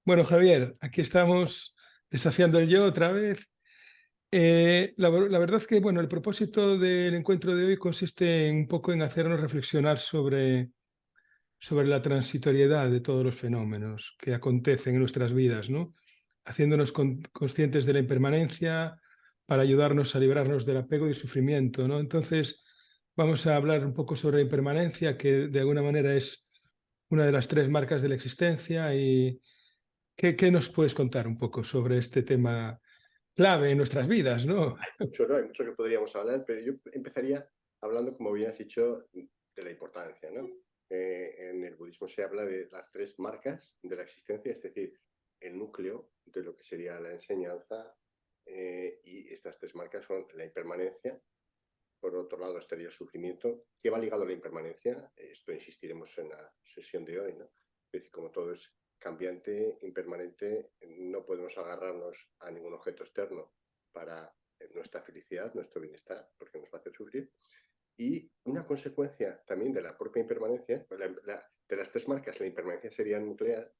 Bueno, Javier, aquí estamos desafiando el yo otra vez. La verdad es que, bueno, el propósito del encuentro de hoy consiste un poco en hacernos reflexionar sobre la transitoriedad de todos los fenómenos que acontecen en nuestras vidas, ¿no? Haciéndonos conscientes de la impermanencia para ayudarnos a librarnos del apego y sufrimiento, ¿no? Entonces, vamos a hablar un poco sobre la impermanencia, que de alguna manera es una de las tres marcas de la existencia. Y ¿qué nos puedes contar un poco sobre este tema clave en nuestras vidas, ¿no? Mucho, ¿no? Hay mucho que podríamos hablar, pero yo empezaría hablando, como bien has dicho, de la importancia, ¿no? En el budismo se habla de las tres marcas de la existencia, es decir, el núcleo de lo que sería la enseñanza, y estas tres marcas son la impermanencia. Por otro lado estaría el sufrimiento, que va ligado a la impermanencia. Esto insistiremos en la sesión de hoy, ¿no? Es decir, como todo es cambiante, impermanente, no podemos agarrarnos a ningún objeto externo para nuestra felicidad, nuestro bienestar, porque nos va a hacer sufrir. Y una consecuencia también de la propia impermanencia, de las tres marcas, la impermanencia sería nuclear.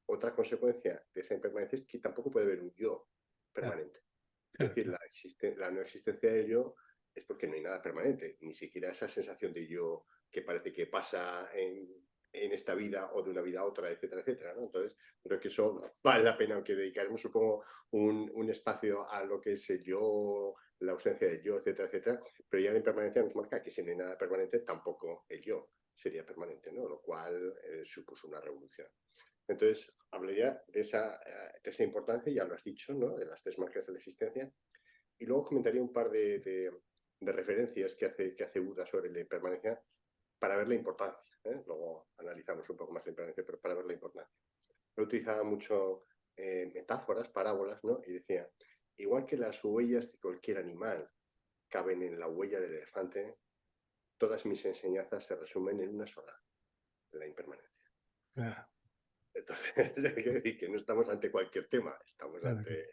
Otra consecuencia de esa impermanencia es que tampoco puede haber un yo Claro, permanente. Es claro, decir, claro. la no existencia del yo es porque no hay nada permanente, ni siquiera esa sensación de yo que parece que pasa en esta vida o de una vida a otra, etcétera, etcétera, ¿no? Entonces, creo que eso vale la pena, aunque dedicaremos, supongo, un espacio a lo que es el yo, la ausencia del yo, etcétera, etcétera, pero ya la impermanencia nos marca que si no hay nada permanente, tampoco el yo sería permanente, ¿no? Lo cual supuso una revolución. Entonces, hablaría de esa importancia, ya lo has dicho, ¿no? De las tres marcas de la existencia, y luego comentaría un par de referencias que hace Buda sobre la impermanencia para ver la importancia, ¿eh? Luego analizamos un poco más la impermanencia, pero para ver la importancia. Yo utilizaba mucho metáforas, parábolas, ¿no? Y decía, igual que las huellas de cualquier animal caben en la huella del elefante, todas mis enseñanzas se resumen en una sola, la impermanencia. Claro, Entonces, hay que decir que no estamos ante cualquier tema, estamos claro, claro. ante,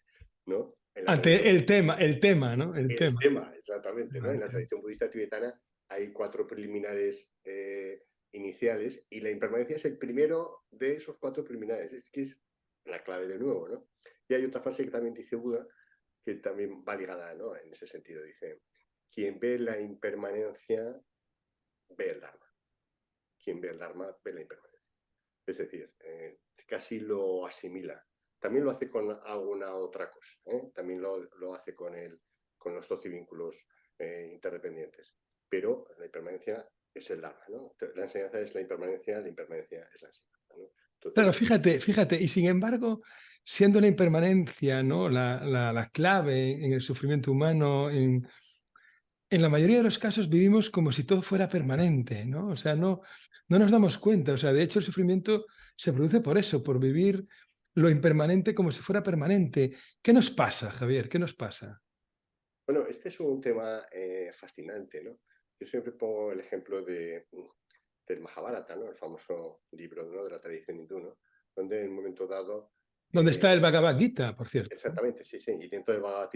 ¿no? En la tradición, Ante el tema, ¿no? El el tema. tema, exactamente, ¿no? Claro, En la claro. tradición budista tibetana hay cuatro preliminares iniciales, y la impermanencia es el primero de esos cuatro preliminares. Es que es la clave de nuevo, ¿no? Y hay otra frase que también dice Buda, que también va ligada, ¿no? En ese sentido, dice, quien ve la impermanencia, ve el Dharma. Quien ve el Dharma, ve la impermanencia. Es decir, casi lo asimila. También lo hace con alguna otra cosa, ¿eh? También lo hace con los 12 vínculos interdependientes. Pero la impermanencia es el Dharma, ¿no? La enseñanza es la impermanencia es la enseñanza, ¿no? Claro, Entonces, fíjate, y sin embargo, siendo la impermanencia, ¿no? La clave en el sufrimiento humano, en la mayoría de los casos vivimos como si todo fuera permanente, ¿no? O sea, no nos damos cuenta. O sea, de hecho, el sufrimiento se produce por eso, por vivir lo impermanente como si fuera permanente. ¿Qué nos pasa, Javier? ¿Qué nos pasa? bueno, este es un tema fascinante, ¿no? Yo siempre pongo el ejemplo del Mahabharata, ¿no? El famoso libro, ¿no? De la tradición hindú, ¿no? Donde en un momento dado ¿Dónde eh, está el Bhagavad Gita, por cierto? exactamente, sí, sí. Y dentro del Bhagavad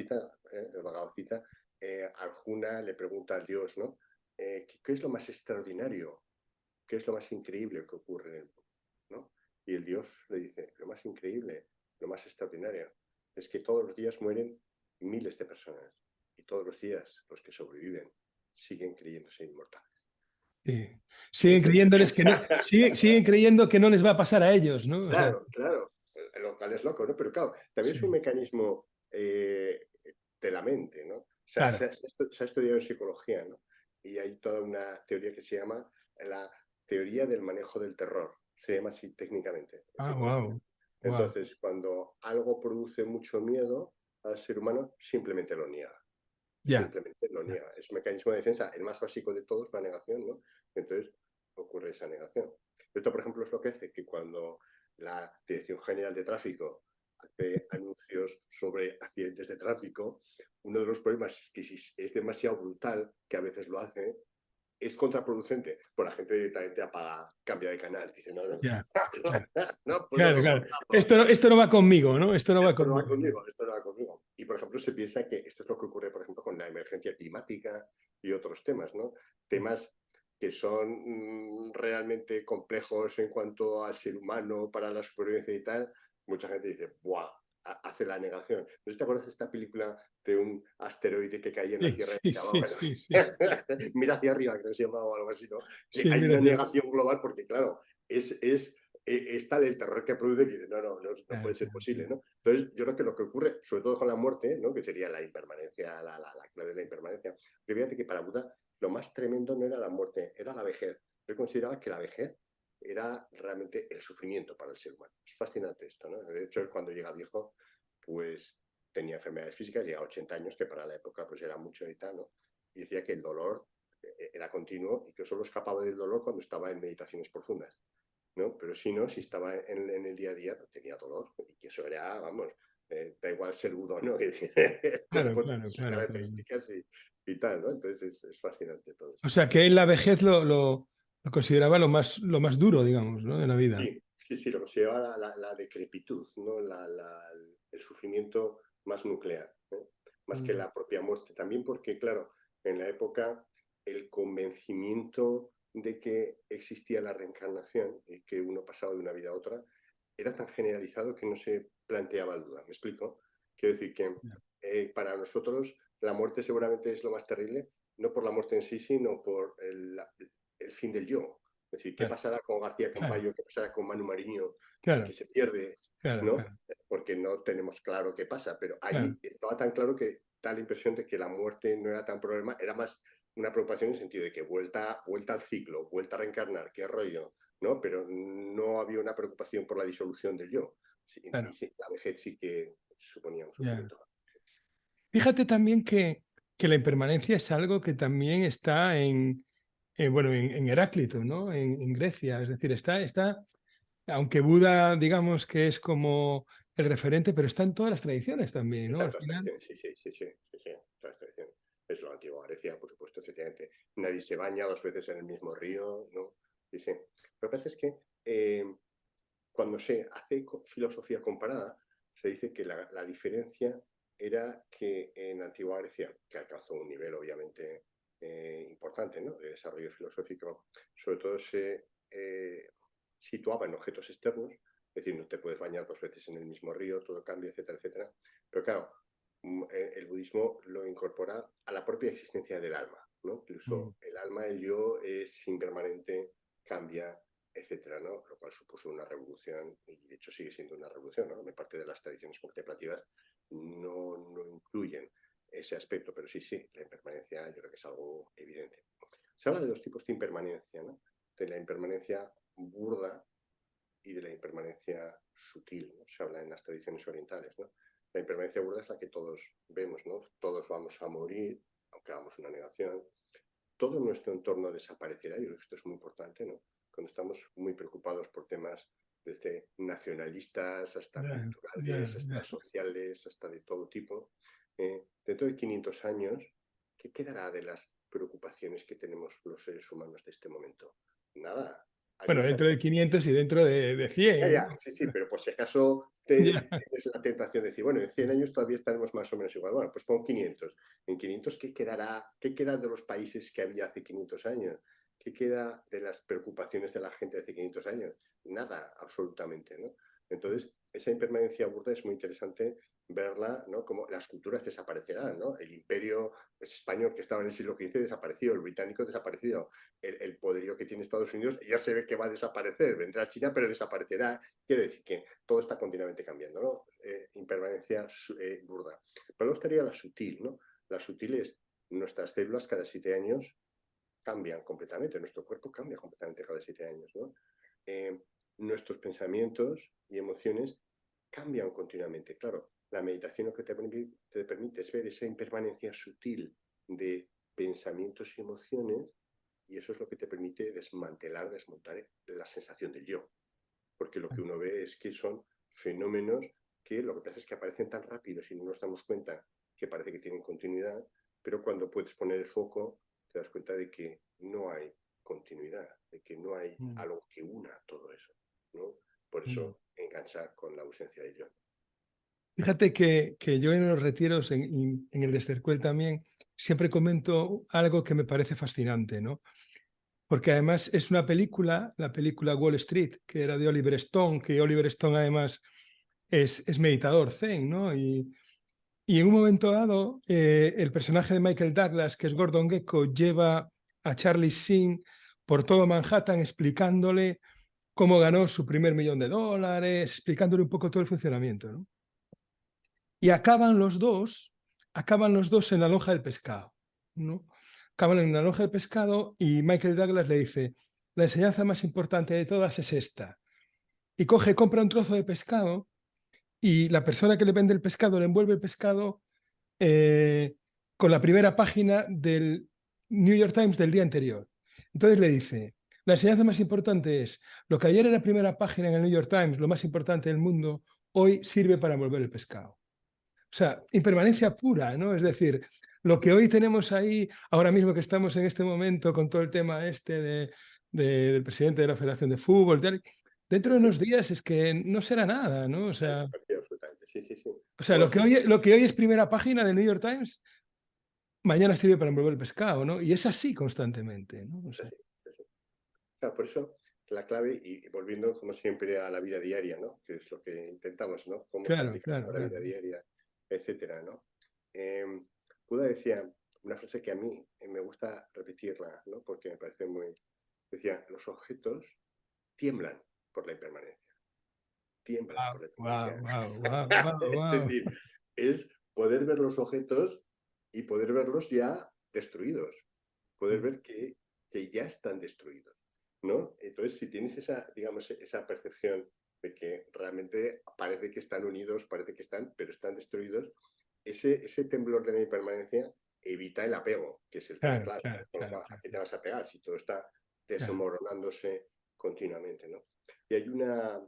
Gita, Arjuna le pregunta al dios, ¿no? ¿Qué es lo más extraordinario? ¿Qué es lo más increíble que ocurre en el mundo? ¿No? Y el dios le dice, lo más increíble, lo más extraordinario, es que todos los días mueren miles de personas. Y todos los días los que sobreviven siguen creyéndose inmortales. Sí. Entonces, Siguen creyendo que no les va a pasar a ellos, ¿no? O sea, claro, claro, lo cual es loco, ¿no? Pero claro, también es un sí, mecanismo de la mente, ¿no? O sea, claro. se ha estudiado en psicología, ¿no? Y hay toda una teoría que se llama la teoría del manejo del terror. Se llama así técnicamente en Ah, psicología. wow, wow. Entonces, cuando algo produce mucho miedo al ser humano, simplemente lo niega. Ya, Simplemente lo ya. niega. Es un mecanismo de defensa. El más básico de todos, la negación, ¿no? Entonces, ocurre esa negación. Esto, por ejemplo, es lo que hace que cuando la Dirección General de Tráfico hace anuncios sobre accidentes de tráfico, uno de los problemas es que si es demasiado brutal, que a veces lo hace, es contraproducente. Pues la gente directamente apaga, cambia de canal, dice, no, no, Ya, claro, no puedo claro, claro. soportarlo. Esto no va conmigo, ¿no? Esto no va Esto no va conmigo. conmigo, esto no va conmigo. Y, por ejemplo, se piensa que esto es lo que ocurre, por ejemplo, con la emergencia climática y otros temas, ¿no? Temas que son realmente complejos en cuanto al ser humano, para la supervivencia y tal, mucha gente dice, ¡buah! Hace la negación. No sé si te acuerdas de esta película de un asteroide que caía en la Sí, Tierra y sí, llamaba, sí, sí, sí. mira hacia arriba, creo que se llamaba o algo así, ¿no? Que Sí, hay mira, una negación global porque, claro, es tal el terror que produce que dice, no claro, puede ser claro, posible, claro. ¿no? Entonces, yo creo que lo que ocurre, sobre todo con la muerte, ¿no? Que sería la impermanencia, la clave de la impermanencia, que fíjate que para Buda lo más tremendo no era la muerte, era la vejez. Él consideraba que la vejez era realmente el sufrimiento para el ser humano. Es fascinante esto, ¿no? De hecho, él cuando llega viejo, pues tenía enfermedades físicas, llega a 80 años, que para la época pues era mucho y tal, ¿no? Y decía que el dolor era continuo y que solo escapaba del dolor cuando estaba en meditaciones profundas, ¿no? Pero si no, si estaba en el día a día, tenía dolor y que eso era, vamos, da igual ser Buda, ¿no? El Claro, cuerpo tiene claro, sus claro, claro. características y tal, ¿no? Entonces es fascinante todo O esto. sea, que él la vejez lo consideraba lo más duro, digamos, ¿no? De la vida. Sí, sí, sí, lo consideraba la decrepitud, ¿no? El sufrimiento más nuclear, ¿no? Más que Mm, la propia muerte. También porque, claro, en la época el convencimiento de que existía la reencarnación y que uno pasaba de una vida a otra era tan generalizado que no se planteaba duda. ¿Me explico? Quiero decir que ya. para nosotros la muerte seguramente es lo más terrible, no por la muerte en sí, sino por el fin del yo. Es decir, ¿qué Claro, pasará con García claro, Campayo? ¿Qué pasará con Manu Mariño? Que claro, se pierde, claro, ¿no? claro, Porque no tenemos claro qué pasa, pero claro. ahí estaba tan claro que da la impresión de que la muerte no era tan problema, era más una preocupación en el sentido de que vuelta al ciclo, vuelta a reencarnar, qué rollo, ¿no? Pero no había una preocupación por la disolución del yo. Sí, y Claro, sí, la vejez sí que suponía un ya. sufrimiento. Fíjate también que la impermanencia es algo que también está bueno, en Heráclito, ¿no? En Grecia. Es decir, aunque Buda, digamos que es como el referente, pero está en todas las tradiciones también, ¿no? Está en Al todas las final, tradiciones, sí, sí, sí, sí, sí, sí, todas las tradiciones. Es la antigua Grecia, por supuesto, efectivamente. Nadie se baña 2 veces en el mismo río, ¿no? Sí, sí. Lo que pasa es que cuando se hace filosofía comparada, se dice que la diferencia era que en la antigua Grecia, que alcanzó un nivel obviamente importante, ¿no? De desarrollo filosófico, sobre todo se situaba en objetos externos, es decir, no te puedes bañar 2 veces en el mismo río, todo cambia, etcétera, etcétera. Pero claro, el budismo lo incorpora a la propia existencia del alma, ¿no? mm, Incluso el alma, el yo, es impermanente, cambia, etcétera, ¿no? Lo cual supuso una revolución y de hecho sigue siendo una revolución, ¿no? Parte de las tradiciones contemplativas no incluyen ese aspecto, pero sí, sí, la impermanencia yo creo que es algo evidente. Se habla de 2 tipos de impermanencia, ¿no? De la impermanencia burda y de la impermanencia sutil, ¿no? Se habla en las tradiciones orientales, ¿no? La impermanencia burda es la que todos vemos, ¿no? Todos vamos a morir, aunque hagamos una negación, todo nuestro entorno desaparecerá, y creo que esto es muy importante, ¿no? Cuando estamos muy preocupados por temas desde nacionalistas hasta ya, ya, culturales, hasta ya. sociales, hasta de todo tipo, dentro de 500 años, ¿qué quedará de las preocupaciones que tenemos los seres humanos de este momento? Nada. Bueno, Alguien se ha dentro de 500 y dentro de ya, 100, ya, ¿no? sí, sí, pero por si acaso Ya. tienes la tentación de decir, bueno, en 100 años todavía estaremos más o menos igual. Bueno, pues pon 500. En 500, ¿qué quedará? ¿Qué queda de los países que había hace 500 años? ¿Qué queda de las preocupaciones de la gente de hace 500 años? Nada, absolutamente, ¿no? Entonces, esa impermanencia burda es muy interesante verla, ¿no? Como las culturas desaparecerán, ¿no? El imperio español que estaba en el siglo XV desapareció, el británico desapareció, el poderío que tiene Estados Unidos ya se ve que va a desaparecer, vendrá China, pero desaparecerá. Quiero decir que todo está continuamente cambiando, ¿no? Impermanencia burda. Pero luego estaría la sutil, ¿no? La sutil es nuestras células cada 7 años cambian completamente, nuestro cuerpo cambia completamente cada 7 años, ¿no? Eh, Nuestros pensamientos y emociones cambian continuamente. Claro, la meditación lo que te permite es ver esa impermanencia sutil de pensamientos y emociones y eso es lo que te permite desmontar la sensación del yo. Porque lo que uno ve es que son fenómenos que lo que pasa es que aparecen tan rápido si no nos damos cuenta que parece que tienen continuidad, pero cuando puedes poner el foco te das cuenta de que no hay continuidad, de que no hay Mm, algo que una todo eso, ¿no? Por mm. eso enganchar con la ausencia de yo. Fíjate que yo en los retiros, en el de Estercuel también, siempre comento algo que me parece fascinante, ¿no? Porque además es una película, la película Wall Street, que era de Oliver Stone, que Oliver Stone además es meditador zen, ¿no? Y en un momento dado, el personaje de Michael Douglas, que es Gordon Gekko, lleva a Charlie Sheen por todo Manhattan explicándole cómo ganó su primer $1.000.000, explicándole un poco todo el funcionamiento, ¿no? Y acaban los dos en la lonja del pescado, ¿no? Acaban en la lonja del pescado y Michael Douglas le dice, la enseñanza más importante de todas es esta. Y compra un trozo de pescado y la persona que le vende el pescado le envuelve el pescado eh, con la primera página del New York Times del día anterior. Entonces le dice, la enseñanza más importante es, lo que ayer era primera página en el New York Times, lo más importante del mundo, hoy sirve para envolver el pescado. O sea, impermanencia pura, ¿no? Es decir, lo que hoy tenemos ahí, ahora mismo que estamos en este momento con todo el tema del presidente de la Federación de Fútbol, tal, dentro de Sí, unos días es que no será nada, ¿no? ha desaparecido absolutamente. Sí, sí, sí. O sea, No, lo que hoy es primera página del New York Times, mañana sirve para envolver el pescado, ¿no? Y es así constantemente, ¿no? O es sea, así, es así. Claro, por eso la clave, y volviendo como siempre a la vida diaria, ¿no? Que es lo que intentamos, ¿no? Cómo se claro, aplica esto claro, a la claro. vida diaria, etcétera, ¿no? Buda decía una frase que a mí me gusta repetirla, ¿no? Porque me parece muy... Decía, los objetos tiemblan por la impermanencia, tiemblan Wow, por la wow, impermanencia. wow, wow, wow, Es wow. decir, es poder ver los objetos y poder verlos ya destruidos, poder ver que ya están destruidos, ¿no? Entonces, si tienes esa, digamos, esa percepción de que realmente parece que están unidos, parece que están, pero están destruidos, ese temblor de la impermanencia evita el apego, que es el tema Claro, clave. claro, Con lo claro, cual, ¿a qué te vas a pegar si todo está claro. desmoronándose continuamente, ¿no? Y hay una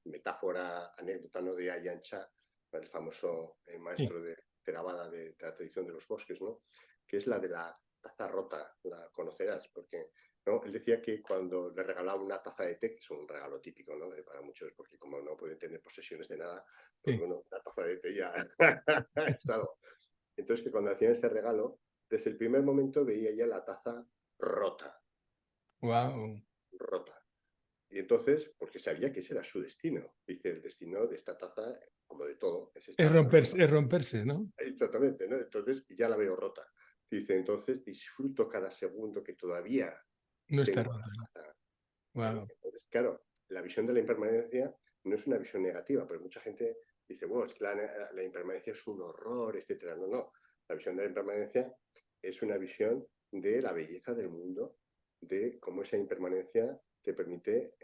metáfora, anécdota, ¿no? De Ayan Chah, el famoso Sí, maestro de Theravada de la tradición de los bosques, ¿no? Que es la de la taza rota, la conocerás, porque ¿no? Él decía que cuando le regalaba una taza de té, que es un regalo típico, ¿no? Para muchos, porque como no pueden tener posesiones de nada, pues sí. bueno, una taza de té ya es algo. Entonces, que cuando hacían este regalo, desde el primer momento veía ya la taza rota, Wow. rota. Y entonces, porque sabía que ese era su destino. Dice, el destino de esta taza, como de todo, es estar rota. Es romperse, ¿no? Exactamente, ¿no? Entonces ya la veo rota. Dice, entonces disfruto cada segundo que todavía No está tengo roto, la ¿no? taza. Wow. Entonces, claro, la visión de la impermanencia no es una visión negativa, porque mucha gente dice, bueno, es que la impermanencia es un horror, etcétera. No, no. La visión de la impermanencia es una visión de la belleza del mundo, de cómo esa impermanencia te permite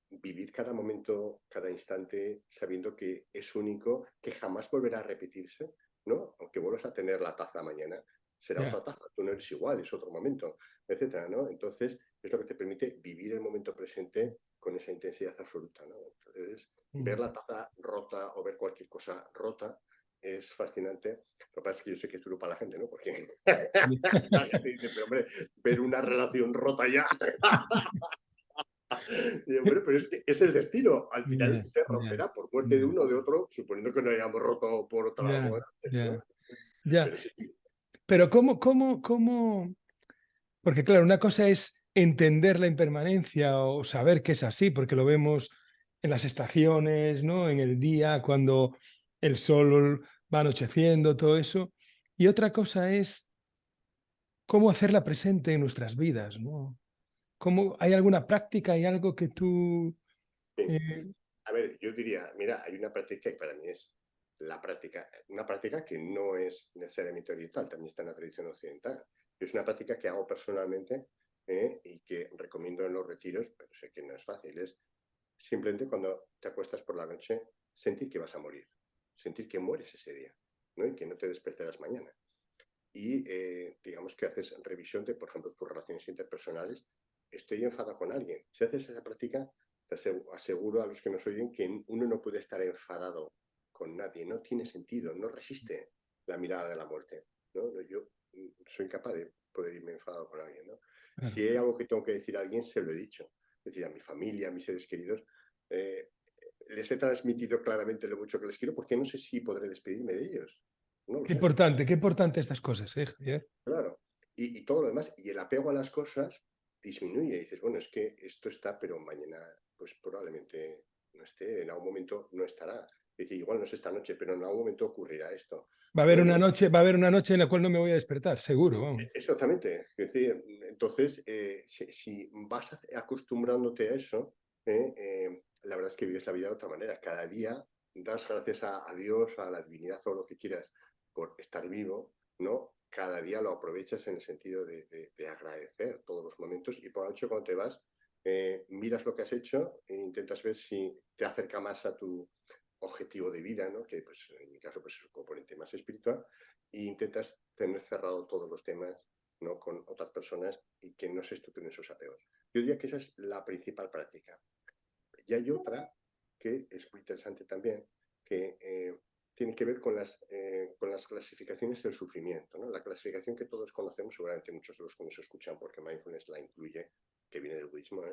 vivir cada momento, cada instante, sabiendo que es único, que jamás volverá a repetirse, ¿no? Aunque vuelvas a tener la taza mañana, será Ya. otra taza, tú no eres igual, es otro momento, etcétera, ¿no? Entonces, es lo que te permite vivir el momento presente con esa intensidad absoluta, ¿no? Entonces, ver Mm. la taza rota o ver cualquier cosa rota es fascinante. Lo que pasa es que yo sé que es duro para la gente, ¿no? Porque la gente dice, pero hombre, ver una relación rota ya. Y yo, bueno, pero es que es el destino. Al final Ya, se ya, romperá por muerte de ya, uno o de otro, suponiendo que no hayamos roto por otra ya, algo antes, ¿no? ya, ya. Pero sí, Pero cómo? Porque claro, una cosa es entender la impermanencia o saber que es así, porque lo vemos en las estaciones, ¿no? En el día, cuando el sol va anocheciendo, todo eso. Y otra cosa es cómo hacerla presente en nuestras vidas, ¿no? ¿Hay alguna práctica, hay algo que tú... sí. eh, A ver, yo diría, mira, hay una práctica que para mí es la práctica, una práctica que no es necesariamente oriental, también está en la tradición occidental. Es una práctica que hago personalmente y que recomiendo en los retiros, pero sé que no es fácil, es simplemente cuando te acuestas por la noche, sentir que vas a morir, sentir que mueres ese día, ¿no? Y que no te despertarás mañana. Y digamos que haces revisión de, por ejemplo, tus relaciones interpersonales. Estoy enfadado con alguien. Si haces esa práctica, te aseguro a los que nos oyen que uno no puede estar enfadado con nadie. No tiene sentido, no resiste la mirada de la muerte. ¿No? Yo soy incapaz de poder irme enfadado con alguien. ¿No? Si claro. hay algo que tengo que decir a alguien, se lo he dicho. Es decir, a mi familia, a mis seres queridos, eh, les he transmitido claramente lo mucho que les quiero, porque no sé si podré despedirme de ellos. No lo sé. Qué importante estas cosas, Javier? Claro. Y todo lo demás, y el apego a las cosas disminuye. Y dices, bueno, es que esto está, pero mañana, pues probablemente no esté, en algún momento no estará. Es decir, igual no es esta noche, pero en algún momento ocurrirá esto. Va a haber Pero yo una noche, va a haber una noche en la cual no me voy a despertar, seguro, vamos. exactamente. Es decir, entonces, si vas acostumbrándote a eso, la verdad es que vives la vida de otra manera. Cada día das gracias a Dios, a la divinidad o lo que quieras por estar vivo, ¿no? Cada día lo aprovechas en el sentido de agradecer todos los momentos y por la noche cuando te vas, miras lo que has hecho e intentas ver si te acerca más a tu objetivo de vida, ¿no? Que pues, en mi caso pues, es un componente más espiritual, e intentas tener cerrado todos los temas, ¿no? Con otras personas y que no se estructuren esos apegos. Yo diría que esa es la principal práctica. Y hay otra que es muy interesante también, que tiene que ver con las clasificaciones del sufrimiento, ¿no? La clasificación que todos conocemos, seguramente muchos de los que nos escuchan, porque mindfulness la incluye, que viene del budismo,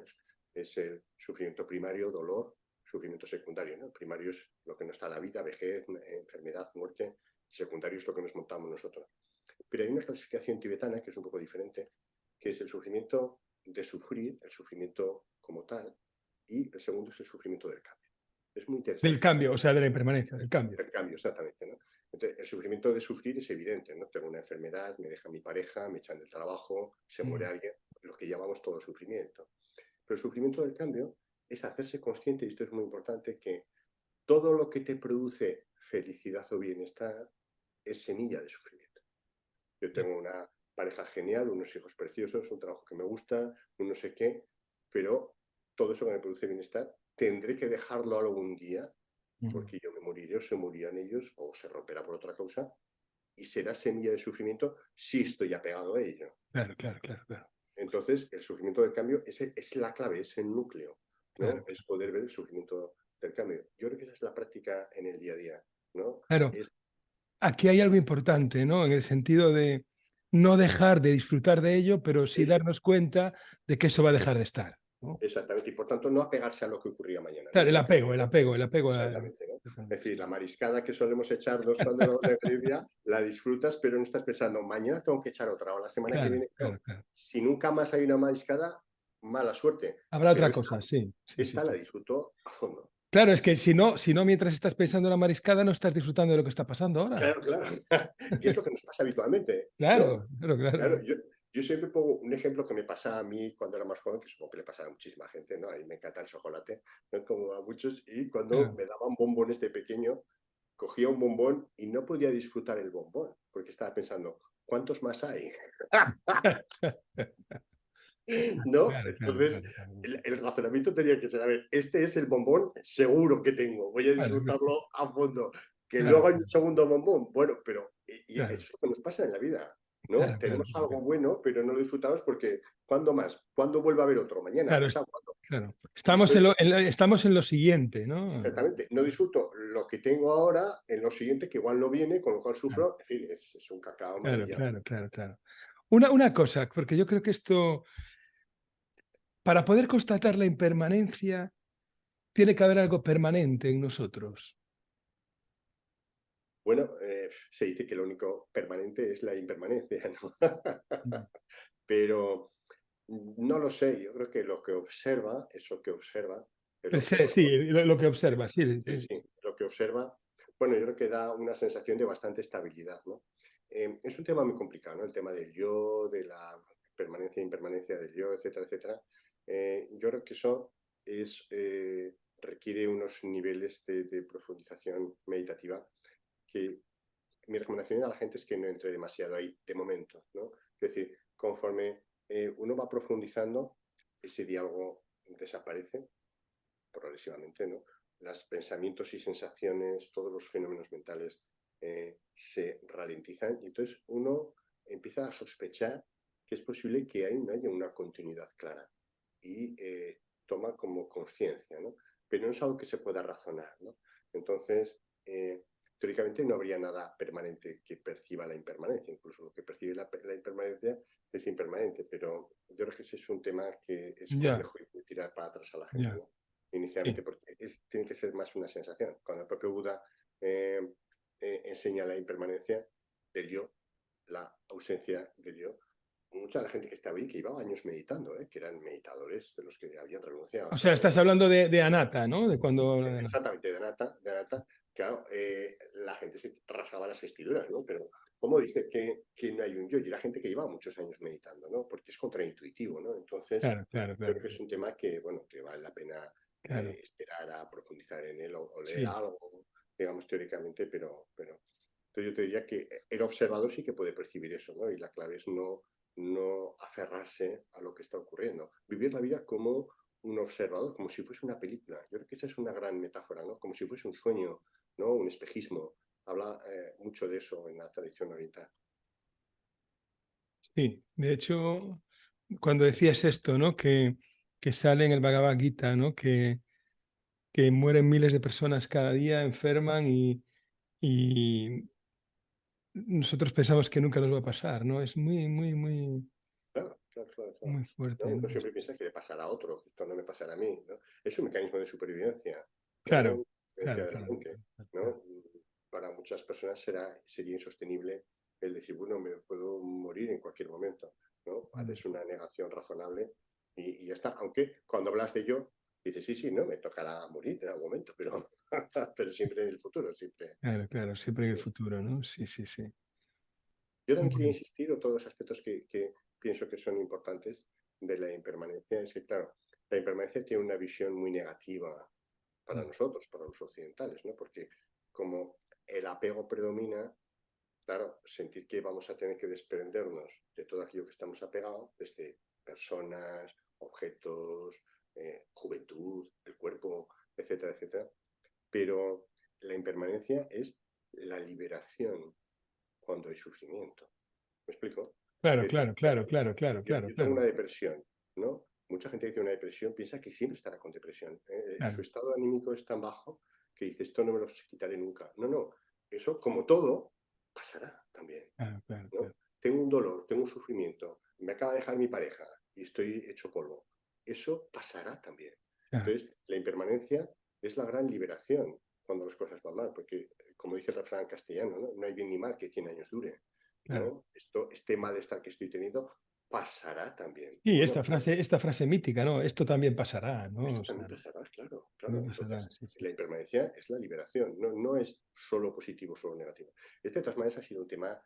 es el sufrimiento primario, dolor, sufrimiento secundario, ¿no? El primario es lo que nos está la vida, vejez, enfermedad, muerte, secundario es lo que nos montamos nosotros. Pero hay una clasificación tibetana que es un poco diferente, que es el sufrimiento de sufrir, el sufrimiento como tal, y el segundo es el sufrimiento del cambio. Es muy Del interesante. cambio, o sea, de la impermanencia, del cambio. El cambio, exactamente, ¿no? Entonces, el sufrimiento de sufrir es evidente, ¿no? Tengo una enfermedad, me deja mi pareja, me echan del trabajo, se muere alguien, lo que llamamos todo sufrimiento. Pero el sufrimiento del cambio es hacerse consciente, y esto es muy importante, que todo lo que te produce felicidad o bienestar es semilla de sufrimiento. Yo tengo una pareja genial, unos hijos preciosos, un trabajo que me gusta, un no sé qué, pero todo eso que me produce bienestar, tendré que dejarlo algún día porque yo me moriré o se morirán ellos o se romperá por otra causa y será semilla de sufrimiento si estoy apegado a ello. Claro, claro, claro, claro. Entonces, el sufrimiento del cambio es la clave, es el núcleo, ¿no? Claro, Es poder ver el sufrimiento del cambio. Yo creo que esa es la práctica en el día a día, ¿no? claro. Es Aquí hay algo importante, ¿no? En el sentido de no dejar de disfrutar de ello, pero sí ese, darnos cuenta de que eso va a dejar de estar, ¿no? exactamente, y por tanto no apegarse a lo que ocurría mañana, Claro, ¿no? el El apego, el cambio, apego, el apego a... exactamente, ¿no? Es decir, la mariscada que solemos echarnos cuando nos de felicidad, la disfrutas, pero no estás pensando, mañana tengo que echar otra, o la semana que Claro, viene, no. claro, claro. Si nunca más hay una mariscada, mala suerte, Habrá pero otra cosa, sí, sí, sí, esta la sí. disfruto a fondo. Claro, es que si no, mientras estás pensando en la mariscada, no estás disfrutando de lo que está pasando ahora. Claro, claro. Y es lo que nos pasa habitualmente, ¿no? Claro, claro, Claro, claro. yo siempre pongo un ejemplo que me pasa a mí cuando era más joven, que supongo que le pasará a muchísima gente, ¿no? A mí me encanta el chocolate, ¿no? Como a muchos, y cuando Claro. me daban bombones de pequeño, cogía un bombón y no podía disfrutar el bombón, porque estaba pensando, ¿cuántos más hay? ¿No? Claro, claro, Entonces, claro, claro, el razonamiento tenía que ser, a ver, este es el bombón seguro que tengo, voy a claro, disfrutarlo a fondo. Que claro, luego hay un segundo bombón, bueno, pero y eso claro, es lo que nos pasa en la vida, ¿no? claro, claro, Tenemos algo claro. bueno, pero no lo disfrutamos porque ¿cuándo más? ¿Cuándo vuelve a haber otro? Mañana, Claro, pasado, ¿cuándo? claro. Y Estamos en entonces, lo siguiente, ¿no? exactamente, no disfruto lo que tengo ahora en lo siguiente, que igual no viene, con lo cual sufro, en fin, es un cacao Claro, maravilloso. claro, claro, claro. Una cosa, porque yo creo que esto, para poder constatar la impermanencia, tiene que haber algo permanente en nosotros. Bueno, se dice que lo único permanente es la impermanencia, ¿no? Mm. Pero no lo sé, yo creo que lo que observa, eso que observa, el Sí, observador, lo que observa, sí. sí, sí, lo que observa, bueno, yo creo que da una sensación de bastante estabilidad, ¿no? Es un tema muy complicado, ¿no? El tema del yo, de la permanencia e impermanencia del yo, etcétera, etcétera. Yo creo que eso requiere unos niveles de profundización meditativa que mi recomendación a la gente es que no entre demasiado ahí de momento, ¿no? Es decir, conforme uno va profundizando, ese diálogo desaparece progresivamente, ¿no? Los pensamientos y sensaciones, todos los fenómenos mentales se ralentizan y entonces uno empieza a sospechar que es posible que ahí no haya una continuidad clara y toma como conciencia, ¿no? Pero no es algo que se pueda razonar, ¿no? Entonces, teóricamente no habría nada permanente que perciba la impermanencia, incluso lo que percibe la impermanencia es impermanente, pero yo creo que ese es un tema que es Ya, complejo y puede tirar para atrás a la gente, ya, ¿no? Inicialmente, sí. porque tiene que ser más una sensación. Cuando el propio Buda eh, enseña la impermanencia del yo, la ausencia del yo, mucha de la gente que estaba ahí que llevaba años meditando, que eran meditadores de los que habían renunciado a O sea, todo. estás hablando de Anata, ¿no? De cuando... Exactamente, de nata. Claro, la gente se rasgaba las vestiduras, ¿no? Pero, ¿cómo dice que no hay un yo? Y la gente que lleva muchos años meditando, ¿no? Porque es contraintuitivo, ¿no? Entonces, Claro, claro, creo claro, que es un tema que, bueno, que vale la pena claro. esperar a profundizar en él o leer Sí, algo, digamos, teóricamente, pero entonces yo te diría que el observador sí que puede percibir eso, ¿no? Y la clave es no aferrarse a lo que está ocurriendo. Vivir la vida como un observador, como si fuese una película. Yo creo que esa es una gran metáfora, ¿no? Como si fuese un sueño, ¿no? Un espejismo. Habla mucho de eso en la tradición oriental. sí. De hecho, cuando decías esto, ¿no? Que sale en el Bhagavad Gita, ¿no? Que mueren miles de personas cada día, enferman y nosotros pensamos que nunca nos va a pasar, ¿no? Es muy, muy, muy, Claro, claro, claro, claro. muy ¿No? fuerte, Uno ¿no? siempre piensa que le pasará a otro, esto no me pasará a mí, ¿no? Es un mecanismo de supervivencia, Claro, ¿no? Supervivencia claro, de la claro, mente, claro, claro. ¿no? Para muchas personas sería insostenible el decir, bueno, me puedo morir en cualquier momento, ¿no? Mm. Haces una negación razonable y ya está. Aunque cuando hablas de yo, dices, sí, sí, no, me tocará morir en algún momento, pero, pero siempre en el futuro, siempre. Claro, claro, siempre en el Sí. futuro, ¿no? Sí, sí, sí. Yo también quería Bueno, insistir, en todos los aspectos que pienso que son importantes de la impermanencia, es que, claro, la impermanencia tiene una visión muy negativa para mm, nosotros, para los occidentales, ¿no? Porque como el apego predomina, claro, sentir que vamos a tener que desprendernos de todo aquello que estamos apegados, desde personas, objetos, juventud, el cuerpo, etcétera, etcétera. Pero la impermanencia es la liberación cuando hay sufrimiento. ¿Me explico? claro, Es decir, claro, claro, claro, claro, claro, yo tengo claro, una depresión, ¿no? Mucha gente que tiene una depresión piensa que siempre estará con depresión. Su claro, estado anímico es tan bajo que dice, esto no me lo quitaré nunca. No, no, eso como todo pasará también, claro, claro, ¿no? claro, Tengo un dolor, tengo un sufrimiento, me acaba de dejar mi pareja y estoy hecho polvo. Eso pasará también. claro, Entonces, la impermanencia es la gran liberación cuando las cosas van mal, porque, como dice el refrán castellano, ¿no? No hay bien ni mal que 100 años dure. claro. ¿No? Este malestar que estoy teniendo pasará también. Sí, Bueno, esta frase mítica, ¿no? Esto también pasará, ¿no? esto O sea, también pasará, claro, claro. también pasará, Entonces, sí, sí. la impermanencia es la liberación, no es solo positivo, solo negativo. Este, de todas maneras, ha sido un tema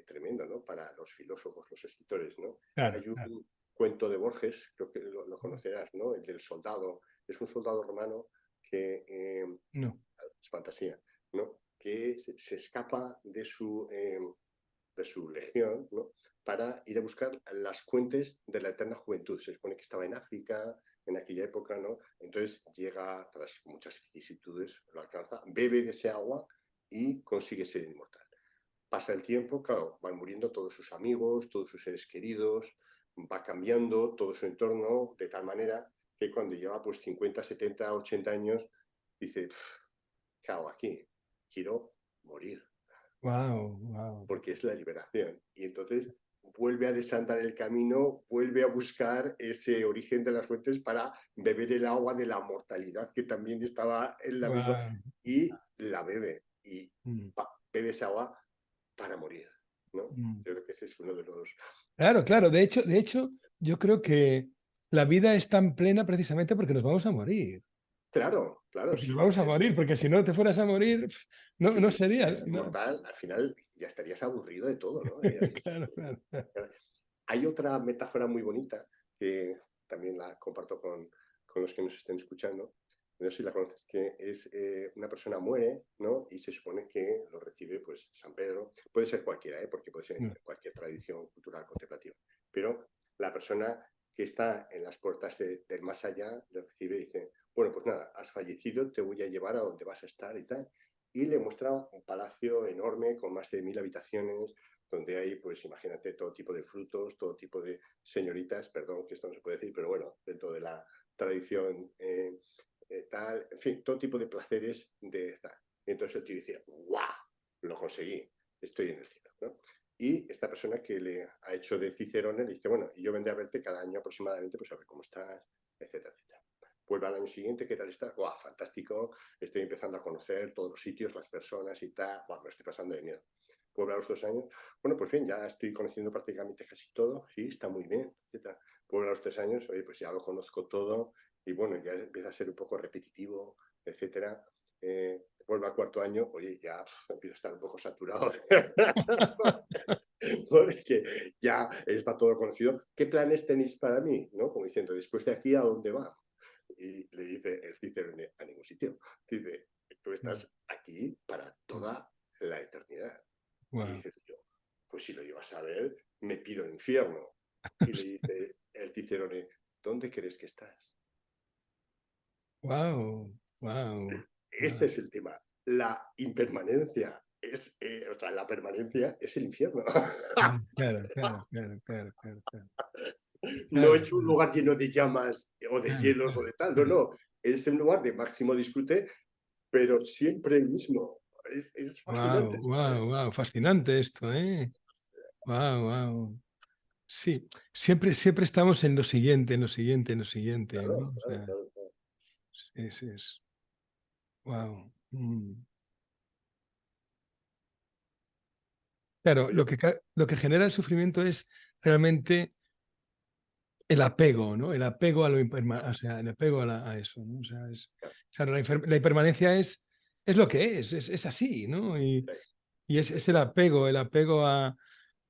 tremendo, ¿no? Para los filósofos, los escritores, ¿no? Claro, Hay claro. un cuento de Borges, creo que lo conocerás, ¿no? El del soldado. Es un soldado romano que No, es fantasía, ¿no? Que se escapa de su legión, ¿no? Para ir a buscar las fuentes de la eterna juventud. Se supone que estaba en África en aquella época, ¿no? Entonces llega, tras muchas vicisitudes, lo alcanza, bebe de ese agua y consigue ser inmortal. Pasa el tiempo, claro, van muriendo todos sus amigos, todos sus seres queridos, va cambiando todo su entorno de tal manera que cuando lleva pues 50, 70, 80 años, dice, ¿qué hago aquí? Quiero morir wow, wow, porque es la liberación. Y entonces vuelve a desandar el camino, vuelve a buscar ese origen de las fuentes para beber el agua de la mortalidad que también estaba en la misma wow. y la bebe y Mm, bebe esa agua para morir, ¿no? mm. Yo creo que ese es uno de los... Claro, claro. De hecho, yo creo que la vida es tan plena precisamente porque nos vamos a morir. Claro, claro, Porque nos si vamos a fueses, morir, porque si no te fueras a morir, no, no si sería. eres No. inmortal, al final ya estarías aburrido de todo, ¿no? Claro, claro, claro. Hay otra metáfora muy bonita que también la comparto con los que nos estén escuchando. No sé si la conoces, que es una persona muere, ¿no? Y se supone que lo recibe pues San Pedro. Puede ser cualquiera, porque puede ser en No, cualquier tradición cultural contemplativa. Pero la persona que está en las puertas del más allá le recibe y dice, bueno, pues nada, has fallecido, te voy a llevar a donde vas a estar y tal. Y le muestra un palacio enorme con más de 1000 habitaciones, donde hay, pues imagínate, todo tipo de frutos, todo tipo de señoritas, perdón que esto no se puede decir, pero bueno, dentro de la tradición tal, en fin, todo tipo de placeres de tal. Y entonces el tío dice, ¡guau! Lo conseguí, estoy en el cielo, ¿no? Y esta persona que le ha hecho de Cicerone le dice, bueno, y yo vendré a verte cada año aproximadamente, pues a ver cómo estás, etcétera, etcétera. Vuelve al año siguiente, ¿qué tal estás? ¡Guau! Fantástico, estoy empezando a conocer todos los sitios, las personas y tal, bueno, me estoy pasando de miedo. Puebla a los 2 años, bueno, pues bien, ya estoy conociendo prácticamente casi todo, sí, está muy bien, etcétera. Puebla a los 3 años, oye, pues ya lo conozco todo y bueno, ya empieza a ser un poco repetitivo, etcétera. Vuelvo al 4 año, oye, ya empiezo a estar un poco saturado. Porque ya está todo conocido. ¿Qué planes tenéis para mí? ¿No? Como diciendo, después de aquí, ¿a dónde va? Y le dice el Cicerone, a ningún sitio. Dice, tú estás aquí para toda la eternidad. Y Wow. dices yo, pues si lo llevas a ver, me pido el infierno. Y le dice el Cicerone, ¿dónde crees que estás? Wow. Wow. Este es el tema. La impermanencia es, o sea, la permanencia es el infierno. Claro, claro, claro, claro, claro, claro, No claro, es un lugar lleno de llamas o de claro, hielos o claro, de tal, no, claro. no. Es un lugar de máximo disfrute, pero siempre el mismo. Es Wow, fascinante. wow, wow, fascinante esto, ¿eh? Wow, wow. Sí, siempre, siempre estamos en lo siguiente, en lo siguiente, en lo siguiente, Claro, ¿no? O claro, sea, claro, claro. es, wow. Claro, Yo, lo que genera el sufrimiento es realmente el apego, ¿no? El apego a lo impermanente, o sea, el apego a eso, ¿no? O sea, claro, o sea, la impermanencia es lo que es así, ¿no? sí, Y sí, es el apego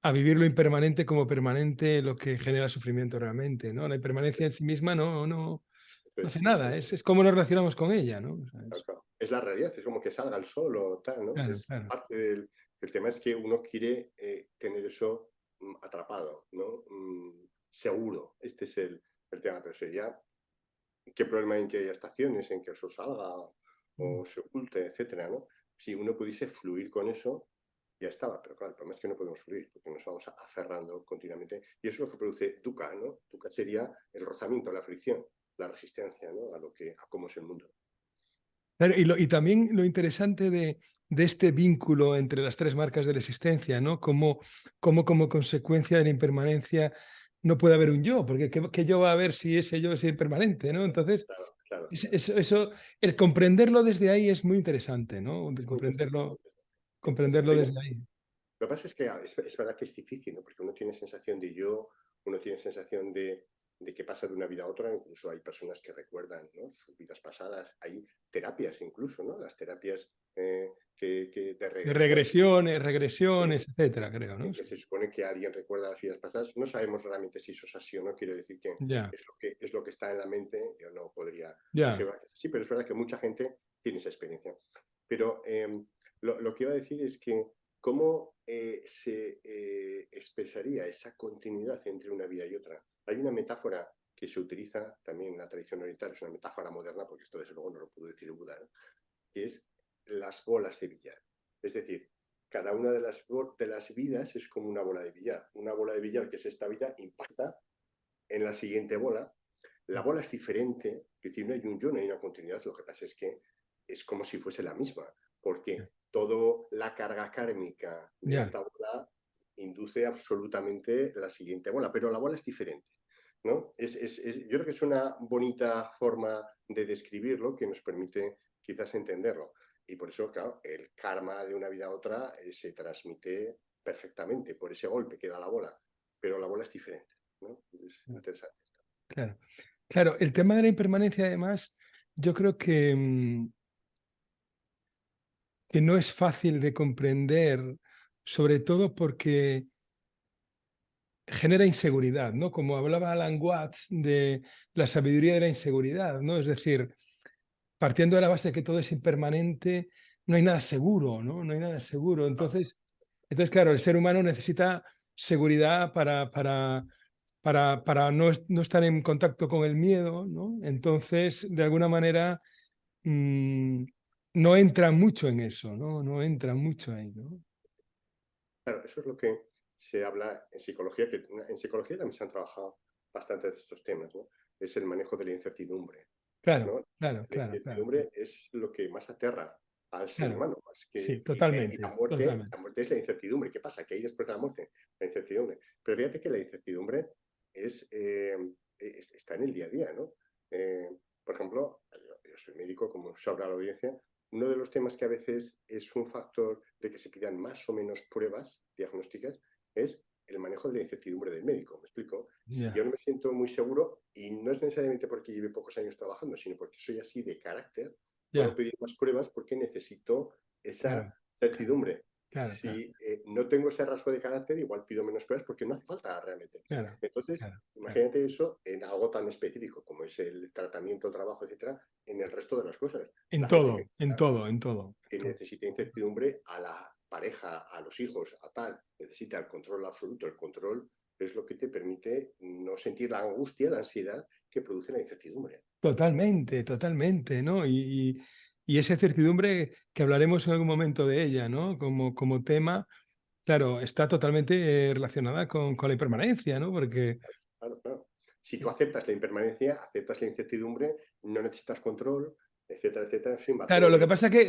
a vivir lo impermanente como permanente lo que genera sufrimiento realmente, ¿no? La impermanencia en sí misma no hace nada, es cómo nos relacionamos con ella, ¿no? O sea, claro, claro. Es la realidad, es como que salga el sol o tal, ¿no? claro, Es claro. parte del... El tema es que uno quiere tener eso atrapado, ¿no? Seguro. Este es el tema, pero sería qué problema hay en que haya estaciones, en que eso salga o se oculte, etcétera, ¿no? Si uno pudiese fluir con eso, ya estaba. Pero claro, el problema es que no podemos fluir porque nos vamos aferrando continuamente. Y eso es lo que produce dukkha, ¿no? Dukkha sería el rozamiento, la fricción, la resistencia, ¿no? A cómo es el mundo. Claro, y también lo interesante de este vínculo entre las tres marcas de la existencia, ¿no? Como consecuencia de la impermanencia no puede haber un yo, porque ¿qué yo va a haber si ese yo es impermanente, ¿no? Entonces, Claro, claro, claro. el comprenderlo desde ahí es muy interesante, ¿no? De Es muy interesante, muy interesante. comprenderlo Oye, desde ahí. lo que pasa es que es verdad que es difícil, ¿no? Porque uno tiene sensación de yo, uno tiene sensación de que pasa de una vida a otra, incluso hay personas que recuerdan, ¿no? Sus vidas pasadas, hay terapias incluso, ¿no? Las terapias de De regresión, regresiones, etcétera, creo, ¿no? en que se supone que alguien recuerda las vidas pasadas. No sabemos realmente si eso es así o no, quiero decir que Ya, es lo que está en la mente, yo no podría ya. asegurar que es así, pero es verdad que mucha gente tiene esa experiencia. Pero lo que iba a decir es que cómo se expresaría esa continuidad entre una vida y otra. Hay una metáfora que se utiliza también en la tradición oriental, es una metáfora moderna, porque esto desde luego no lo pudo decir Buda, ¿no? Que es las bolas de billar. Es decir, cada una de las vidas es como una bola de billar. Una bola de billar que es esta vida impacta en la siguiente bola. La bola es diferente, es decir, no hay un yo, no hay una continuidad. Lo que pasa es que es como si fuese la misma, porque toda la carga kármica de Ya. esta bola induce absolutamente la siguiente bola, pero la bola es diferente. ¿No? Yo creo que es una bonita forma de describirlo que nos permite quizás entenderlo. Y por eso, claro, el karma de una vida a otra se transmite perfectamente por ese golpe que da la bola, pero la bola es diferente, ¿no? Es interesante. Claro, claro, el tema de la impermanencia, además, yo creo que no es fácil de comprender, sobre todo porque genera inseguridad, ¿no? Como hablaba Alan Watts de la sabiduría de la inseguridad, ¿no? Es decir, partiendo de la base de que todo es impermanente, no hay nada seguro, ¿no? No hay nada seguro. Ah, Entonces claro, el ser humano necesita seguridad para no estar en contacto con el miedo, ¿no? Entonces, de alguna manera, mm, no entra mucho en eso, ¿no? No entra mucho ahí, ¿no? claro, eso es lo que se habla en psicología, que en psicología también se han trabajado bastantes de estos temas, ¿no? Es el manejo de la incertidumbre, Claro, ¿no? claro, La claro, claro, incertidumbre es lo que más aterra al ser claro. humano, más Sí, que, y totalmente, totalmente. la muerte es la incertidumbre. ¿Qué pasa? ¿Qué hay después de la muerte? La incertidumbre. Pero fíjate que la incertidumbre es, está en el día a día, ¿no? Eh, por ejemplo, yo soy médico, como sabrá la audiencia, uno de los temas que a veces es un factor de que se pidan más o menos pruebas diagnósticas es el manejo de la incertidumbre del médico. ¿Me explico? Si Ya, yo no me siento muy seguro, y no es necesariamente porque lleve pocos años trabajando, sino porque soy así de carácter, puedo ya, pedir más pruebas porque necesito esa claro, claro, certidumbre. claro, claro, Si no tengo ese rasgo de carácter, igual pido menos pruebas porque no hace falta realmente. claro, Entonces, claro, claro. imagínate eso en algo tan específico como es el tratamiento, trabajo, etcétera, en el resto de las cosas. En La gente todo, en todo, en todo, en que todo. necesita incertidumbre a la pareja, a los hijos, a tal, necesita el control absoluto. El control es lo que te permite no sentir la angustia, la ansiedad que produce la incertidumbre. Totalmente, totalmente, ¿no? Y esa certidumbre que hablaremos en algún momento de ella, ¿no? Como tema, claro, está totalmente relacionada con la impermanencia, ¿no? Porque, Claro, claro. Si tú aceptas la impermanencia, aceptas la incertidumbre, no necesitas control, etcétera, etcétera, en fin, va claro, todo bien.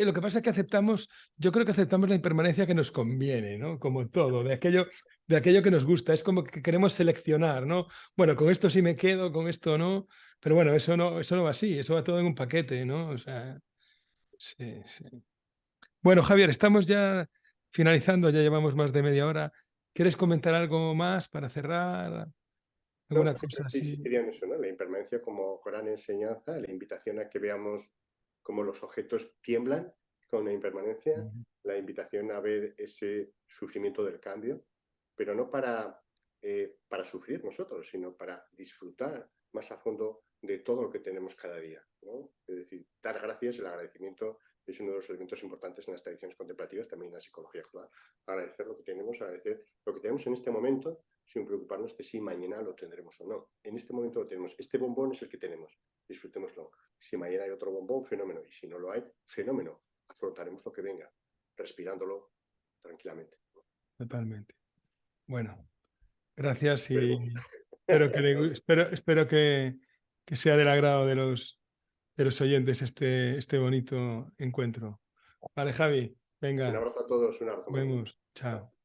lo que pasa es que aceptamos, yo creo que aceptamos la impermanencia que nos conviene, ¿no? Como todo, de aquello que nos gusta. Es como que queremos seleccionar, ¿no? Bueno, con esto sí me quedo, con esto no. Pero bueno, eso no va así, eso va todo en un paquete, ¿no? O sea, sí, sí. Bueno, Javier, estamos ya finalizando, ya llevamos más de media hora. ¿Quieres comentar algo más para cerrar? No, ¿Alguna cosa simplemente así? insistiría en eso, ¿no? La impermanencia como gran enseñanza, la invitación a que veamos cómo los objetos tiemblan con la impermanencia, Ujú. la invitación a ver ese sufrimiento del cambio, pero no para sufrir nosotros, sino para disfrutar más a fondo de todo lo que tenemos cada día, ¿no? Es decir, dar gracias, el agradecimiento es uno de los elementos importantes en las tradiciones contemplativas, también en la psicología actual. Agradecer lo que tenemos, agradecer lo que tenemos en este momento, sin preocuparnos de si mañana lo tendremos o no. En este momento lo tenemos. Este bombón es el que tenemos. Disfrutémoslo. Si mañana hay otro bombón, fenómeno. Y si no lo hay, fenómeno. Afrontaremos lo que venga, respirándolo tranquilamente. Totalmente. Bueno, gracias Pero, y espero que sea del agrado de los oyentes este bonito encuentro. Vale, Javi, un venga, abrazo a todos, un abrazo, Manuel. vemos. Chao.